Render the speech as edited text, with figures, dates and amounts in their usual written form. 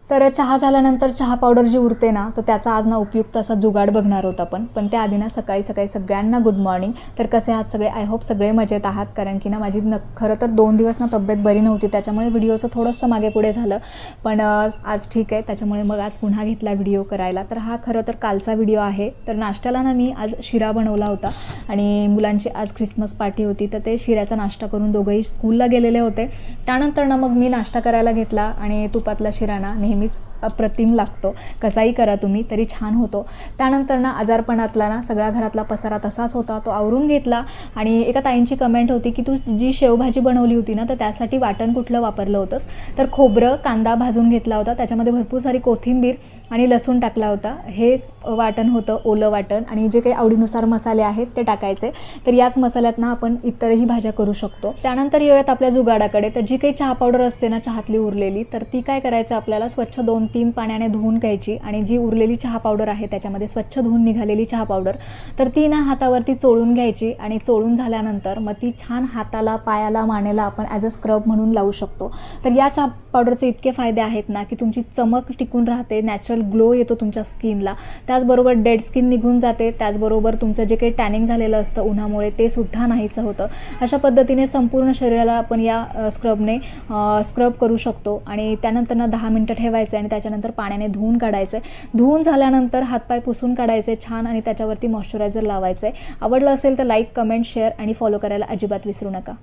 तर चहा झाल्यानंतर चहा पावडर जी उरते ना, तर त्याचा आज ना उपयुक्त असा जुगाड बघणार होता पण त्याआधी ना सकाळी सगळ्यांना गुड मॉर्निंग. तर कसे आहात सगळे? आय होप सगळे मजेत आहात, कारण की ना माझी खरं तर 2 दिवस ना तब्येत बरी नव्हती, त्याच्यामुळे व्हिडिओचं थोडंसं मागे पुढे झालं. पण आज ठीक आहे, त्याच्यामुळे मग आज पुन्हा घेतला व्हिडिओ करायला. तर हा खरं तर कालचा व्हिडिओ आहे. तर नाश्त्याला ना मी आज शिरा बनवला होता आणि मुलांची आज क्रिसमस पार्टी होती, तर ते शिऱ्याचा नाश्ता करून दोघंही स्कूलला गेलेले होते. त्यानंतर ना मग मी नाश्ता करायला घेतला आणि तुपातला शिरा ना नेहमीच अप्रतिम लागतो. कसाही करा तुम्ही तरी छान होतो. त्यानंतर ना आजारपणातला ना सगळा घरातला पसारा तसाच होता, तो आवरून घेतला. आणि एका ताईंची कमेंट होती की तू जी शेवभाजी बनवली होती ना, तर त्यासाठी वाटण कुठलं वापरलं होतंस? तर खोबरं, कांदा भाजून घेतला होता, त्याच्यामध्ये भरपूर सारी कोथिंबीर आणि लसूण टाकला होता. हे वाटण होतं, ओलं वाटण. आणि जे काही आवडीनुसार मसाले आहेत ते टाकायचे. तर याच मसाल्यात ना आपण इतरही भाज्या करू शकतो. त्यानंतर येऊयात आपल्या जुगाडाकडे. तर जी काही चहा पावडर असते ना चहातली उरलेली, तर ती काय करायचं, आपल्याला स्वच्छ 2-3 पाण्याने धुवून घ्यायची. आणि जी उरलेली चहा पावडर आहे त्याच्यामध्ये स्वच्छ धुवून निघालेली चहा पावडर, तर ती ना हातावरती चोळून घ्यायची. आणि चोळून झाल्यानंतर मग ती छान हाताला, पायाला, मानेला आपण ॲज अ स्क्रब म्हणून लावू शकतो. तर या चहा पावडरचे इतके फायदे आहेत ना की तुमची चमक टिकून राहते, नॅचरल ग्लो येतो तुमच्या स्किनला. त्याचबरोबर डेड स्किन निघून जाते. त्याचबरोबर तुमचं जे काही टॅनिंग झालेलं असतं उन्हामुळे ते सुद्धा नाहीसं होतं. अशा पद्धतीने संपूर्ण शरीराला आपण या स्क्रबने स्क्रब करू शकतो. आणि त्यानंतर ना 10 मिनटं ठेवायचं आणि त्याच्यानंतर पाण्याने धुवून काढायचं. धुवून झाल्यानंतर हातपाय पुसून काढायचे छान आणि त्याच्यावरती मॉइश्चरायझर लावायचं आहे. आवडलं असेल तर लाईक, कमेंट, शेअर आणि फॉलो करायला अजिबात विसरू नका.